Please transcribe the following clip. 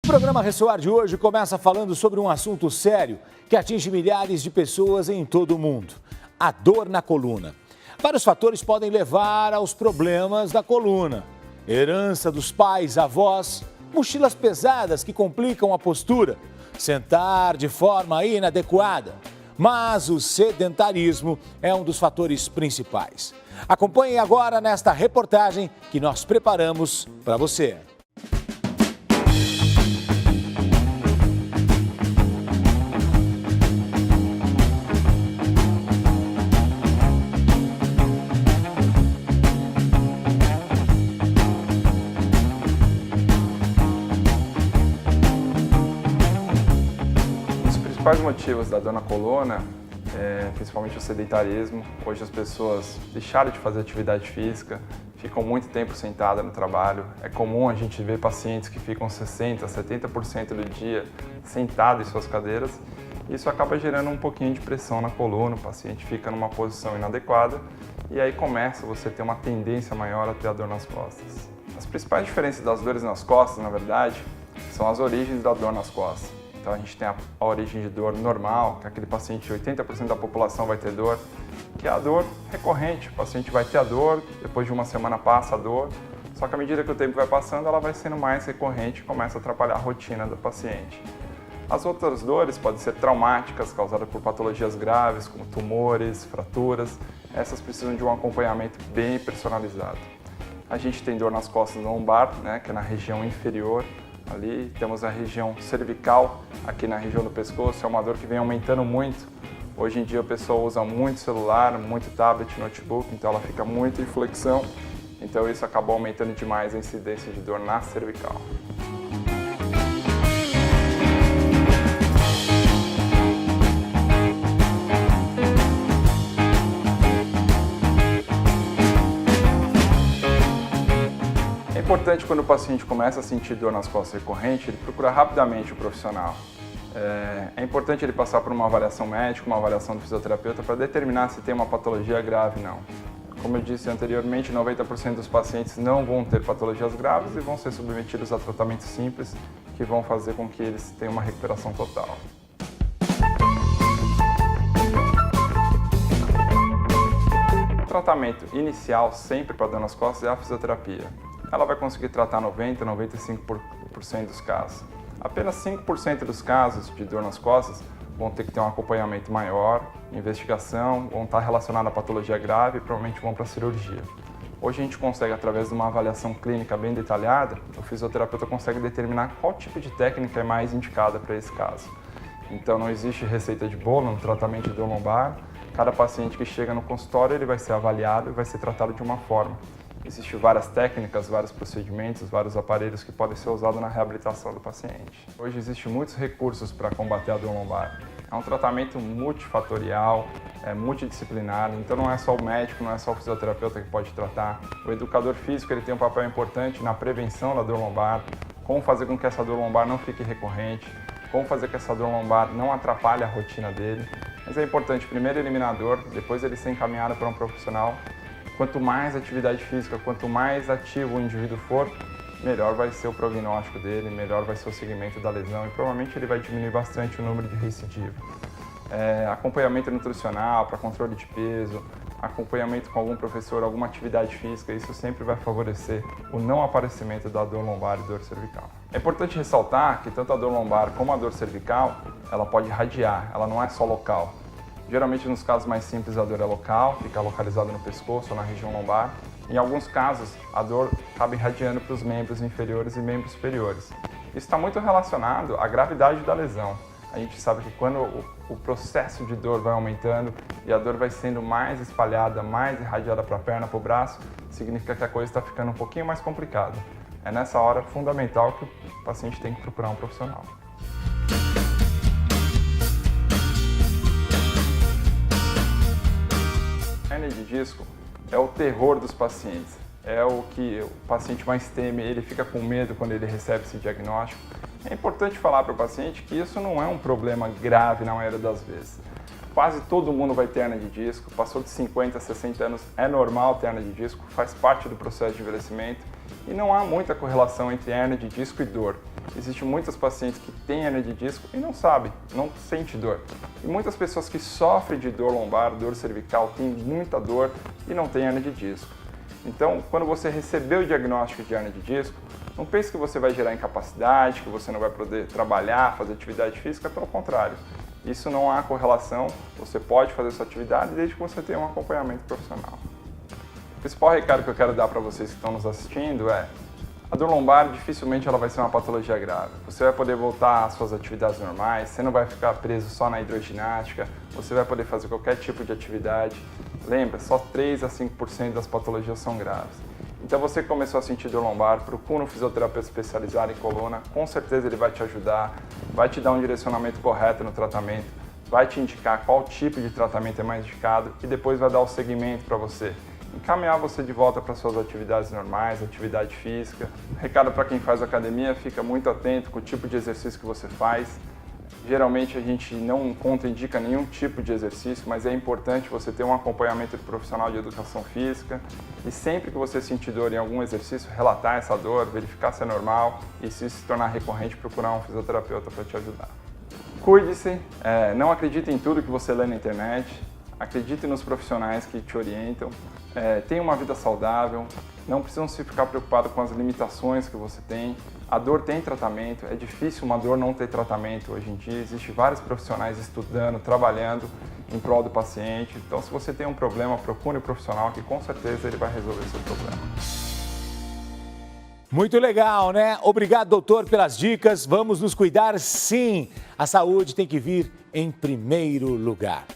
programa Ressoar de hoje começa falando sobre um assunto sério que atinge milhares de pessoas em todo o mundo: a dor na coluna. Vários fatores podem levar aos problemas da coluna: herança dos pais, avós, mochilas pesadas que complicam a postura, sentar de forma inadequada. Mas o sedentarismo é um dos fatores principais. Acompanhe agora nesta reportagem que nós preparamos para você. Os principais motivos da dor na coluna principalmente o sedentarismo. Hoje as pessoas deixaram de fazer atividade física, ficam muito tempo sentadas no trabalho. É comum a gente ver pacientes que ficam 60%, 70% do dia sentados em suas cadeiras. Isso acaba gerando um pouquinho de pressão na coluna, o paciente fica numa posição inadequada e aí começa você a ter uma tendência maior a ter a dor nas costas. As principais diferenças das dores nas costas, na verdade, são as origens da dor nas costas. Então a gente tem a origem de dor normal, que aquele paciente, 80% da população vai ter dor, que é a dor recorrente. O paciente vai ter a dor, depois de uma semana passa a dor, só que à medida que o tempo vai passando, ela vai sendo mais recorrente e começa a atrapalhar a rotina do paciente. As outras dores podem ser traumáticas, causadas por patologias graves, como tumores, fraturas. Essas precisam de um acompanhamento bem personalizado. A gente tem dor nas costas lombar, que é na região inferior. Ali temos a região cervical, aqui na região do pescoço, é uma dor que vem aumentando muito. Hoje em dia a pessoa usa muito celular, muito tablet, notebook, então ela fica muito em flexão. Então isso acabou aumentando demais a incidência de dor na cervical. É importante, quando o paciente começa a sentir dor nas costas recorrente, ele procura rapidamente o profissional. É importante ele passar por uma avaliação médica, uma avaliação do fisioterapeuta para determinar se tem uma patologia grave ou não. Como eu disse anteriormente, 90% dos pacientes não vão ter patologias graves e vão ser submetidos a tratamentos simples que vão fazer com que eles tenham uma recuperação total. O tratamento inicial sempre para dor nas costas é a fisioterapia. Ela vai conseguir tratar 90%, 95% dos casos. Apenas 5% dos casos de dor nas costas vão ter que ter um acompanhamento maior, investigação, vão estar relacionados à patologia grave e provavelmente vão para a cirurgia. Hoje a gente consegue, através de uma avaliação clínica bem detalhada, o fisioterapeuta consegue determinar qual tipo de técnica é mais indicada para esse caso. Então não existe receita de bolo no tratamento de dor lombar. Cada paciente que chega no consultório ele vai ser avaliado e vai ser tratado de uma forma. Existem várias técnicas, vários procedimentos, vários aparelhos que podem ser usados na reabilitação do paciente. Hoje existem muitos recursos para combater a dor lombar. É um tratamento multifatorial, multidisciplinar, então não é só o médico, não é só o fisioterapeuta que pode tratar. O educador físico ele tem um papel importante na prevenção da dor lombar, como fazer com que essa dor lombar não fique recorrente, como fazer com que essa dor lombar não atrapalhe a rotina dele. Mas é importante primeiro eliminar a dor, depois ele ser encaminhado para um profissional. Quanto mais atividade física, quanto mais ativo o indivíduo for, melhor vai ser o prognóstico dele, melhor vai ser o segmento da lesão e provavelmente ele vai diminuir bastante o número de recidiva. Acompanhamento nutricional para controle de peso, acompanhamento com algum professor, alguma atividade física, isso sempre vai favorecer o não aparecimento da dor lombar e dor cervical. É importante ressaltar que tanto a dor lombar como a dor cervical, ela pode irradiar, ela não é só local. Geralmente, nos casos mais simples, a dor é local, fica localizada no pescoço ou na região lombar. Em alguns casos, a dor acaba irradiando para os membros inferiores e membros superiores. Isso está muito relacionado à gravidade da lesão. A gente sabe que quando o processo de dor vai aumentando e a dor vai sendo mais espalhada, mais irradiada para a perna, para o braço, significa que a coisa está ficando um pouquinho mais complicada. É nessa hora fundamental que o paciente tem que procurar um profissional. Hernia de disco é o terror dos pacientes, é o que o paciente mais teme, ele fica com medo quando ele recebe esse diagnóstico. É importante falar para o paciente que isso não é um problema grave na maioria das vezes. Quase todo mundo vai ter hernia de disco, passou de 50 a 60 anos, é normal ter hernia de disco, faz parte do processo de envelhecimento e não há muita correlação entre hernia de disco e dor. Existem muitas pacientes que têm hernia de disco e não sabem, não sentem dor. E muitas pessoas que sofrem de dor lombar, dor cervical, têm muita dor e não têm hernia de disco. Então, quando você recebeu o diagnóstico de hernia de disco, não pense que você vai gerar incapacidade, que você não vai poder trabalhar, fazer atividade física, pelo contrário. Isso não há correlação, você pode fazer sua atividade desde que você tenha um acompanhamento profissional. O principal recado que eu quero dar para vocês que estão nos assistindo é: a dor lombar dificilmente ela vai ser uma patologia grave. Você vai poder voltar às suas atividades normais, você não vai ficar preso só na hidroginástica, você vai poder fazer qualquer tipo de atividade. Lembra, só 3 a 5% das patologias são graves. Então você começou a sentir dor lombar, procura um fisioterapeuta especializado em coluna, com certeza ele vai te ajudar, vai te dar um direcionamento correto no tratamento, vai te indicar qual tipo de tratamento é mais indicado e depois vai dar o segmento para você. Encaminhar você de volta para suas atividades normais, atividade física. Recado para quem faz academia, fica muito atento com o tipo de exercício que você faz. Geralmente a gente não contraindica nenhum tipo de exercício, mas é importante você ter um acompanhamento de profissional de educação física e sempre que você sentir dor em algum exercício, relatar essa dor, verificar se é normal e se isso se tornar recorrente, procurar um fisioterapeuta para te ajudar. Cuide-se, não acredite em tudo que você lê na internet, acredite nos profissionais que te orientam, tenha uma vida saudável, não precisam se ficar preocupados com as limitações que você tem. A dor tem tratamento, é difícil uma dor não ter tratamento hoje em dia, existem vários profissionais estudando, trabalhando em prol do paciente. Então, se você tem um problema, procure um profissional que com certeza ele vai resolver o seu problema. Muito legal, né? Obrigado, doutor, pelas dicas. Vamos nos cuidar, sim. A saúde tem que vir em primeiro lugar.